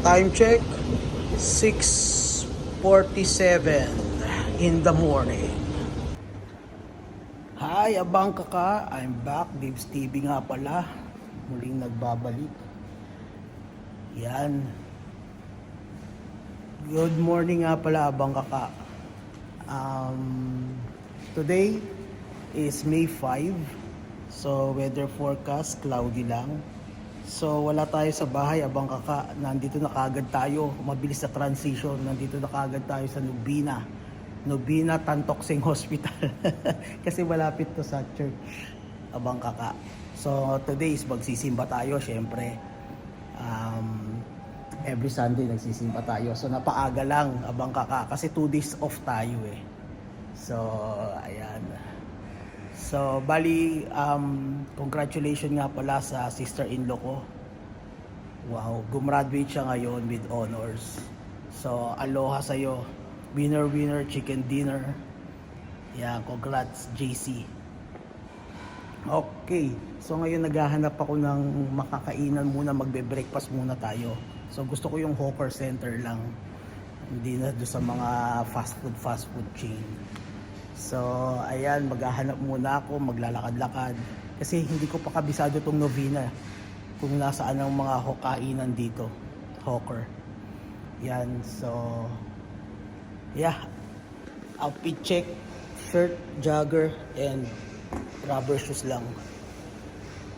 Time check, 6:47 in the morning. Hi, abang kaka. I'm back. Dave's TV nga pala. Muling nagbabalik. Yan. Good morning nga pala, abang kaka. Today is May 5. So, weather forecast, cloudy lang. So, wala tayo sa bahay, abang kaka. Nandito na kagad tayo. Mabilis na transition. Nandito na kagad tayo sa Nobina Tantoksing Hospital. Kasi malapit to sa church, abang kaka. So, today is magsisimba tayo, syempre. Every Sunday nagsisimba tayo. So, napaaga lang, abang kaka. Kasi 2 days off tayo eh. So, ayan. So, bali, congratulations nga pala sa sister-in-law ko. Wow, gumraduate siya ngayon with honors. So, aloha sa'yo. Winner, chicken dinner. Yeah, congrats, JC. Okay, so ngayon naghahanap ako ng makakainan muna, magbe-breakfast muna tayo. So, gusto ko yung hawker center lang. Hindi na doon sa mga fast food chain. So, ayan, maghahanap muna ako, maglalakad-lakad. Kasi hindi ko pa kabisado tong Novena. Kung nasaan ang mga kainan dito. Hawker. Yan, so, yeah. Outfit check, shirt, jogger, and rubber shoes lang.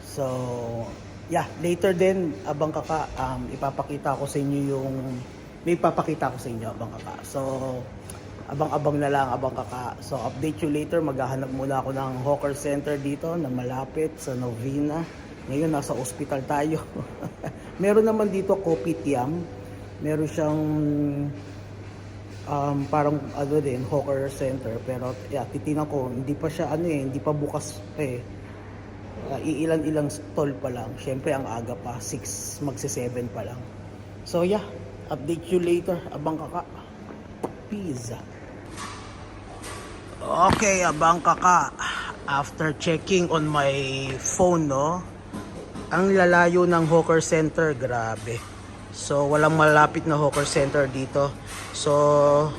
So, yeah, later din, abang kaka, ipapakita ko sa inyo yung, may ipapakita ko sa inyo, abang kaka. So, abang-abang na lang, abang kaka. So, update you later. Maghahanap muna ako ng hawker center dito na malapit sa Novena. Ngayon, nasa ospital tayo. Meron naman dito kopitiam. Meron siyang parang ano din, hawker center. Pero, yeah, titingnan ko, hindi pa siya, hindi pa bukas eh. Iilan-ilang stall pa lang. Siyempre, ang aga pa, 6, magsi-7 pa lang. So, yeah, update you later, abang kaka. Peace. Okay, abang kaka. After checking on my phone, no, ang lalayo ng hawker center, grabe. So, walang malapit na hawker center dito. So,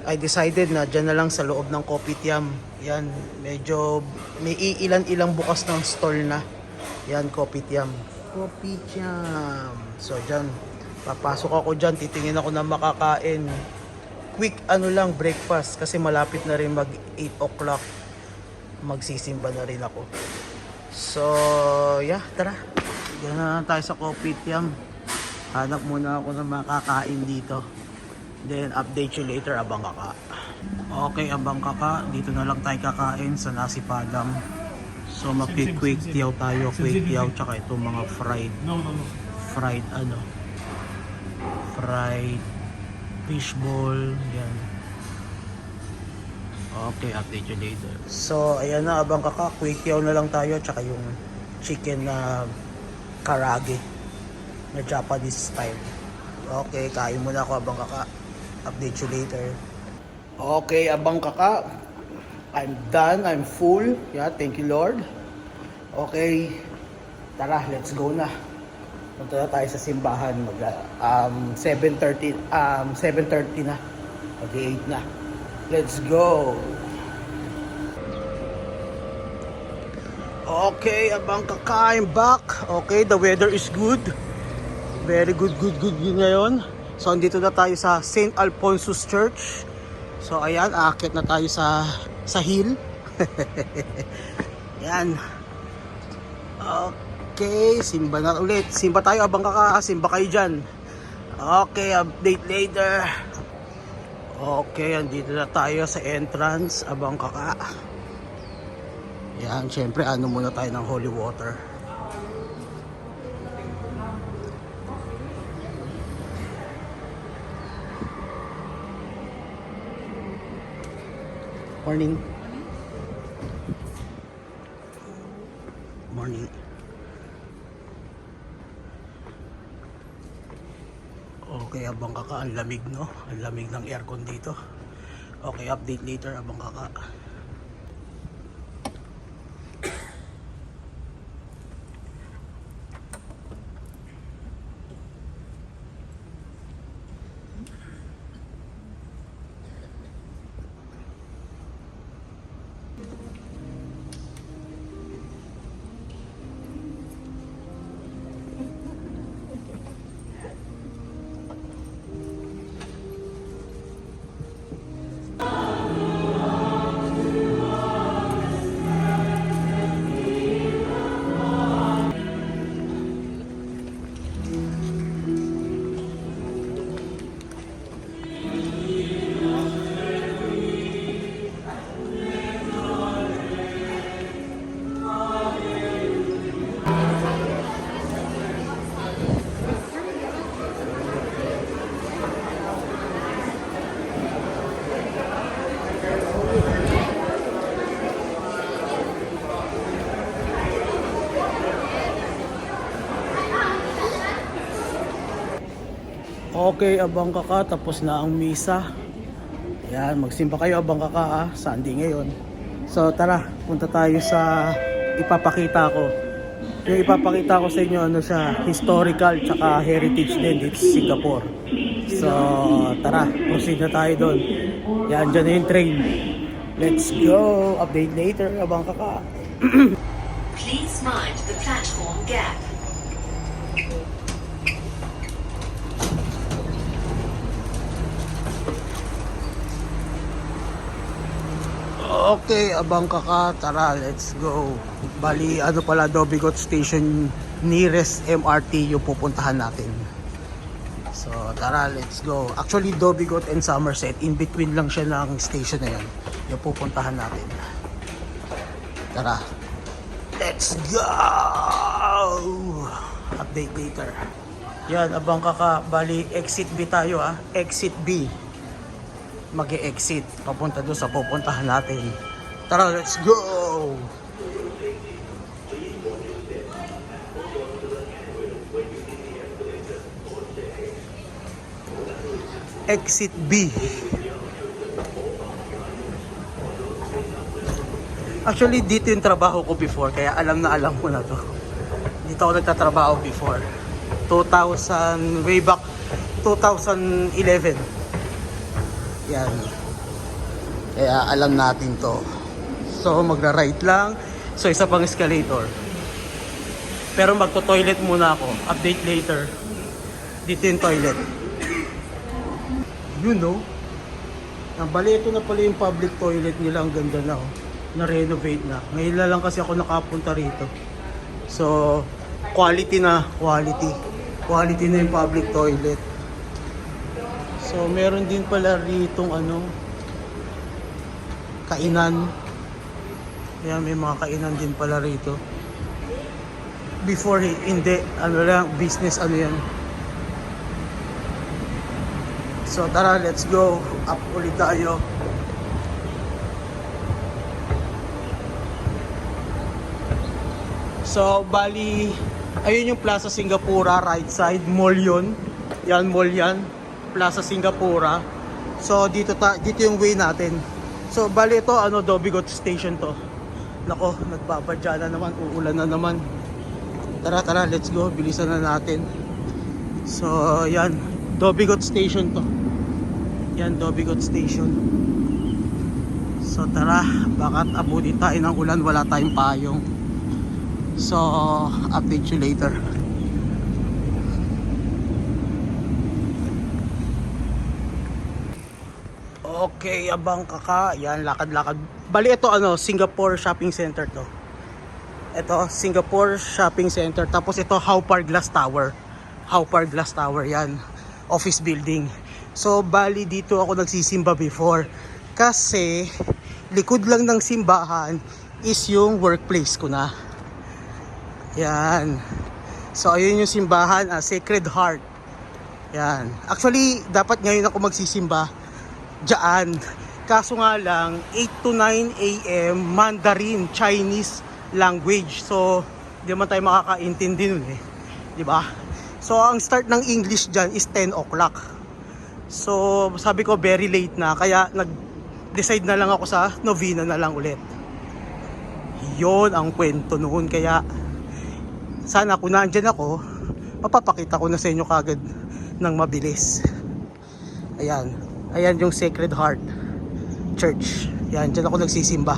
I decided na dyan na lang sa loob ng kopitiam. Yan, medyo may ilan-ilang bukas ng stall na. Yan, kopitiam. So, dyan, papasok ako dyan, titingin ako na makakain. Quick lang, breakfast, kasi malapit na rin mag 8 o'clock. Magsisimba na rin ako. So, yeah, tara. Yan na tayo sa kopitiam. Hanap muna ako ng makakain dito. Then, update you later, abang kaka. Okay, abang kaka. Dito na lang tayo kakain sa Nasi Padang. So, mag-quick tiyaw tayo. Quick tiyaw, tsaka itong mga fried. Fried fishball. Yan. Okay, update you later. So, ayan na, abang kaka. Quick tiyaw na lang tayo, tsaka yung chicken na karage na Japanese style. Okay, kain muna ako, abang kaka. Update you later. Okay, abang kaka. I'm done. I'm full. Yeah, thank you, Lord. Okay. Tara, let's go na. Punta na tayo sa simbahan. 7:30 na. Mag-8 na. Let's go. Okay, abang kaka, I'm back. Okay, the weather is good. Very good ngayon. So, andito na tayo sa St. Alphonsus Church. So, ayan, aakyat na tayo sa hill. Yan. Okay, simba na ulit. Simba tayo, abang kaka. Simba kayo dyan. Okay, update later. Okay, andito na tayo sa entrance, abang kaka. Yan, syempre, muna tayo ng holy water. Morning. Okay, abang kaka, ang lamig, no? Ang lamig ng aircon dito. Okay, update later, abang kaka. Okay, abang kaka, tapos na ang misa. Ayan, magsimba kayo abang kaka ha, Sunday ngayon. So tara, punta tayo sa ipapakita ko. Yung ipapakita ko sa inyo, ano siya, historical tsaka heritage din dito sa Singapore. So tara, proceed na tayo doon. Yan, dyan na yung train. Let's go! Update later, abang kaka. Please mind the platform gap. Okay, abang kaka, tara, let's go. Bali, ano pala, Dobigot Station, nearest MRT yung pupuntahan natin. So, tara, let's go. Actually, Dobigot and Somerset, in between lang siya ng station na yan, yung pupuntahan natin. Tara, let's go! Update later. Yan, abang kaka, bali, exit B tayo ah, exit B. Mag-e-exit papunta doon sa pupuntahan natin. Tara, let's go! Exit B. Actually, dito yung trabaho ko before, kaya alam na alam ko na to. Dito ako nagtatrabaho before. 2000, way back 2011. Yan. Kaya alam natin to. So magra-right lang. So isa pang escalator. Pero magto-toilet muna ako. Update later. Dito yung toilet. You know. Bali, ito na pala yung public toilet nila. Ang ganda na oh. Na-renovate na. Ngayon na lang kasi ako nakapunta rito. So quality na. Quality. Quality na yung public toilet. So meron din pala ritong ano, kainan. Ayan, may mga kainan din pala rito. Before, hindi, ano lang, business ano yan. So tara, let's go. Up ulit tayo. So bali, ayun yung Plaza Singapura, right side, mall yun. Yan, mall yan. Plaza Singapura. So dito yung way natin. So bali ito ano, Dobigot Station to. Nako, nagbabadya na naman, uulan na naman. Tara, let's go. Bilisan na natin. So yan, Dobigot Station to. Yan, Dobigot Station. So tara, bakit abutin tayo ng ulan, wala tayong payong. So update you later. Okay, abang kaka. Yan, lakad-lakad. Bali, ito ano, Singapore Shopping Center to. Ito, Singapore Shopping Center. Tapos ito, Haupar Glass Tower. Haupar Glass Tower, yan. Office building. So, bali, dito ako nagsisimba before. Kasi, likod lang ng simbahan is yung workplace ko na. Yan. So, ayun yung simbahan, Sacred Heart. Yan. Actually, dapat ngayon ako magsisimba diyan. Kaso nga lang 8 to 9 AM Mandarin, Chinese language. So, di man tayo makakaintindi nun eh. Di ba? So, ang start ng English diyan is 10 o'clock. So, sabi ko very late na. Kaya nag-decide na lang ako sa novena na lang ulit. Yon ang kwento noon. Kaya, sana kung nandyan ako, mapapakita ko na sa inyo kagad ng mabilis. Ayan. Ayan yung Sacred Heart Church. Yan, dyan ako nagsisimba.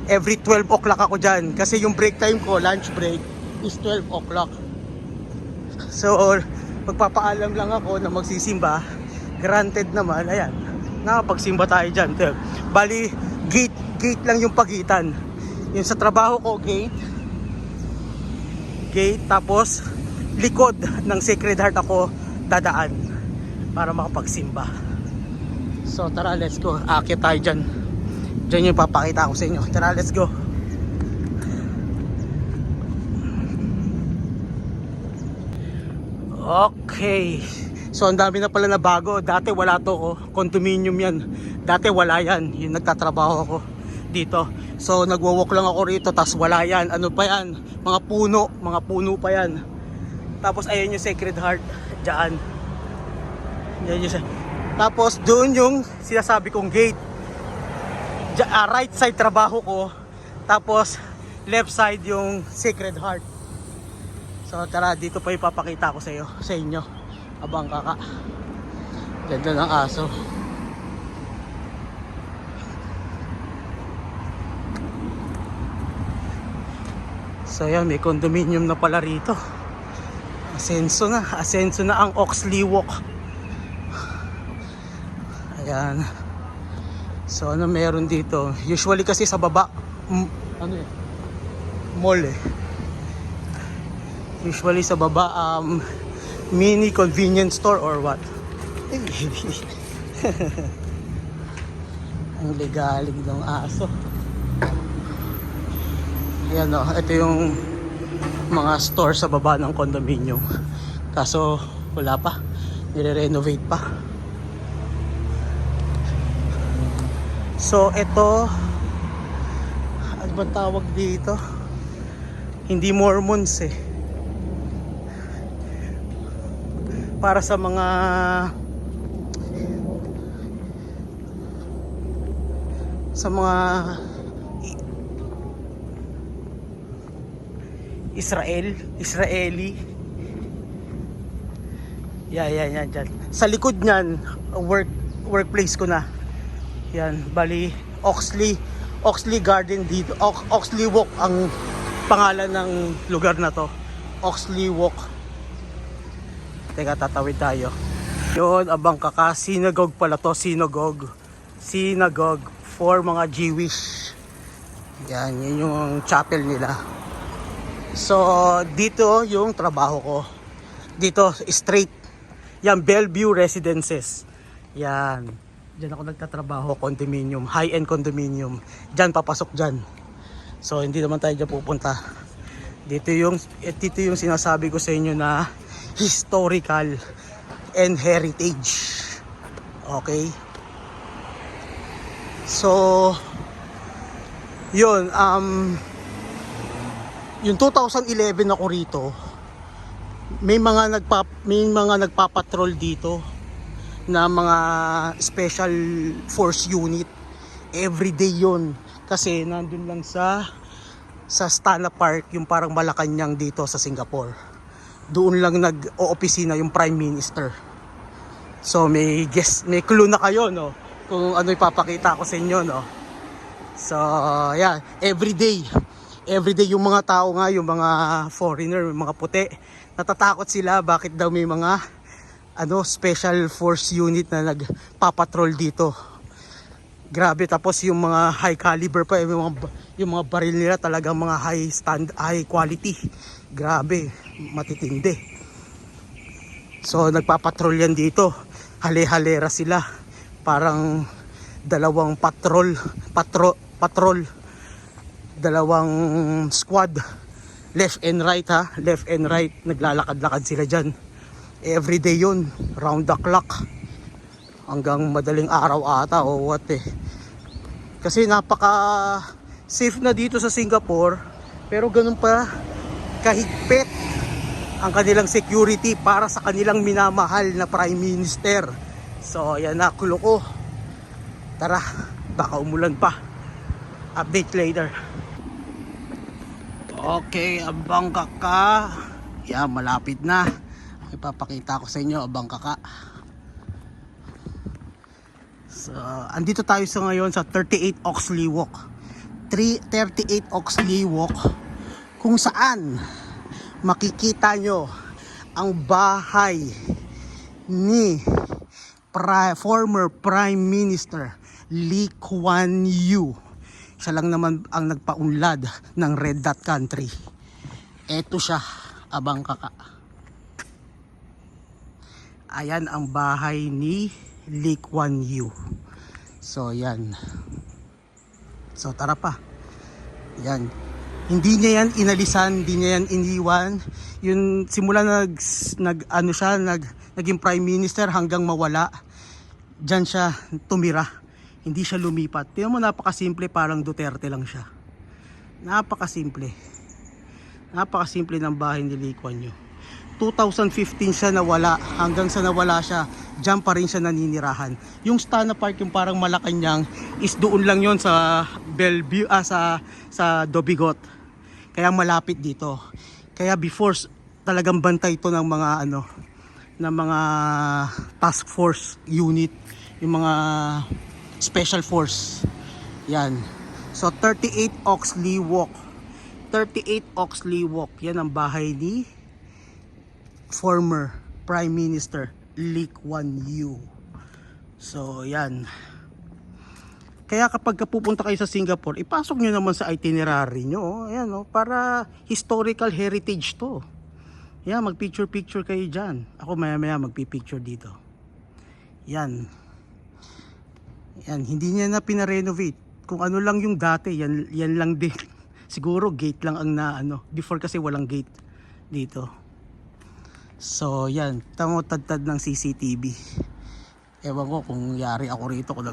Every 12 o'clock ako dyan. Kasi yung break time ko, lunch break, is 12 o'clock. So, magpapaalam lang ako na magsisimba. Granted naman, ayan. Nakapagsimba tayo dyan. Bali, gate lang yung pagitan. Yung sa trabaho ko, gate, tapos likod ng Sacred Heart ako dadaan para makapagsimba. So tara, let's go. Aakyat tayo dyan. Dyan yung papakita ko sa inyo. Tara, let's go. Okay. So ang dami na pala na bago. Dati wala to oh. Condominium yan. Dati wala yan. Yung nagtatrabaho ako dito. So nagwo-walk lang ako rito. Tas wala yan. Ano pa yan? Mga puno pa yan. Tapos ayun yung Sacred Heart. Diyan. Yan yung tapos doon yung sinasabi kong gate. Right side trabaho ko. Tapos left side yung Sacred Heart. So tara, dito pa ipapakita ko sa inyo. Abang kaka. Ganda ng aso. So yan, may condominium na pala rito. Asenso na ang Oxley Walk. Ayan. So ano meron dito? Usually kasi sa baba, ano eh? Mall eh. Usually sa baba, mini convenience store or what? Ang ligalig ng aso. Ayan o, ito yung mga store sa baba ng condominium. Kaso wala pa, nire-renovate pa. So ito, ano ba tawag dito? Hindi Mormons eh. Para sa mga Israeli. Yan dyan. Sa likod niyan, workplace ko na. Yan, bali Oxley Garden dito. Oxley Walk ang pangalan ng lugar na to. Oxley Walk. Teka, tatawid tayo. Yun, abang kaka, synagogue pala to, synagogue for mga Jewish. Yan, yun yung chapel nila. So, dito yung trabaho ko. Dito, straight. Yan, Bellevue Residences. Yan. Diyan ako nagtatrabaho, condominium, high-end condominium. Diyan, papasok dyan. So, hindi naman tayo dyan pupunta. Dito yung sinasabi ko sa inyo na historical and heritage. Okay? So, yun, yung 2011 ako rito, may mga nagpapatrol dito na mga special force unit. Everyday yun. Kasi nandun lang sa Stana Park, yung parang Malacanang dito sa Singapore. Doon lang nag-oopisina yung Prime Minister. So may clue na kayo, no? Kung ano ipapakita ko sa inyo, no? So yeah, everyday yung mga tao nga, yung mga foreigner, yung mga puti, natatakot sila bakit daw may mga special force unit na nagpapatrol dito. Grabe, tapos yung mga high caliber pa, yung mga baril nila talagang mga high quality. Grabe, matitindi. So nagpapatrol yan dito. Hale-halera sila. Parang dalawang patrol, dalawang squad, left and right ha, left and right, naglalakad-lakad sila dyan. Everyday yun, round the clock, hanggang madaling araw ata o what eh. Kasi napaka safe na dito sa Singapore, pero ganun pa kahigpit ang kanilang security para sa kanilang minamahal na Prime Minister. So yan na, kulo ko. Tara, baka umulan pa. Update later. Okay, abang kaka. Yan, malapit na. Ipapakita ko sa inyo, abang kaka. So, andito tayo ngayon sa 38 Oxley Walk. 38 Oxley Walk, kung saan makikita nyo ang bahay ni former Prime Minister Lee Kuan Yew. Siya lang naman ang nagpaunlad ng Red Dot Country. Eto siya, abang kaka. Ayan ang bahay ni Lee Kuan Yew. So yan. So tara pa. Yan. Hindi niya yan inalisan, hindi niya yan iniwan. Yun simula naging Prime Minister hanggang mawala. Diyan siya tumira. Hindi siya lumipat. Tingnan mo, napakasimple, parang Duterte lang siya. Napakasimple. Napakasimple ng bahay ni Lee Kuan Yew. 2015 siya nawala, hanggang sa nawala siya Diyan pa rin siya naninirahan. Yung Stana Park, yung parang Malacanang, is doon lang yon sa Bellevue, sa Dobigot. Kaya malapit dito. Kaya before, talagang bantay ito ng mga ng mga task force unit, yung mga special force. Yan. So 38 Oxley Walk. 38 Oxley Walk. Yan ang bahay ni former Prime Minister Lee Kuan Yew. So yan. Kaya kapag pupunta kayo sa Singapore, ipasok nyo naman sa itinerary nyo. Ayan, para historical heritage to. Yan, mag-picture kayo dyan. Ako maya magpipicture dito. Yan. Yan, hindi niya na pinarenovate. Kung ano lang yung dati, yan lang din. Siguro gate lang ang before kasi walang gate dito. So yan, tamo-tad-tad ng CCTV. Ewan ko kung yari ako rito kung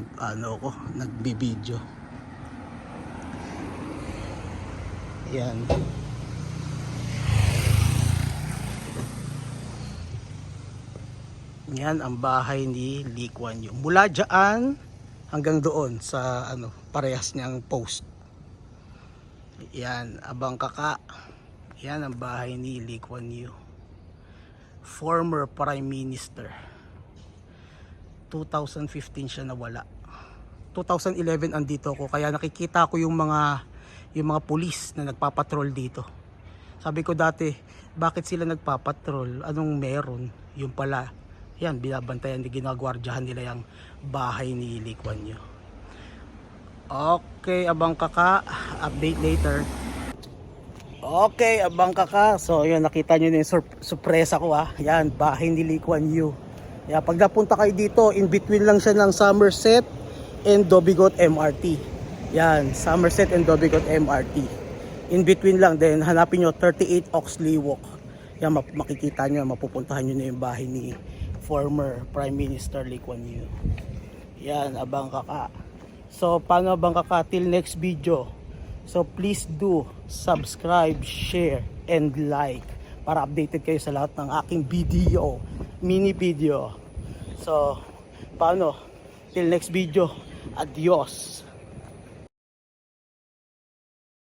nagbe-video. Yan. Yan ang bahay ni Lee Kuan Yew. Mula dyan hanggang doon sa parehas niyang post. Yan, Abang Kaka. Yan ang bahay ni Lee Kuan Yew. Former Prime Minister. 2015 siya nawala. 2011 andito ako, kaya nakikita ko yung mga pulis na nagpapatrol dito. Sabi ko dati, bakit sila nagpapatrol? Anong meron? Yung pala, yan, binabantayan, ginagwardyahan nila yung bahay ni Lee Kuan Yew. Okay, Abang Kaka, update later. Okay, Abang Kaka. So, yun, nakita nyo na yung surpresa ko, Yan, bahay ni Lee Kuan Yew. Yan, pag napunta kayo dito, in between lang siya ng Somerset and Dobigot MRT. Yan, Somerset and Dobigot MRT. In between lang, then hanapin nyo 38 Oxley Walk. Yan, makikita nyo, mapupuntahan nyo na yung bahay ni former Prime Minister Lee Kuan Yew. Yan, Abang Kaka. So, paano, Abang Kaka? Till next video. So please do subscribe, share, and like para updated kayo sa lahat ng aking video, mini video. So, paano? Till next video. Adios.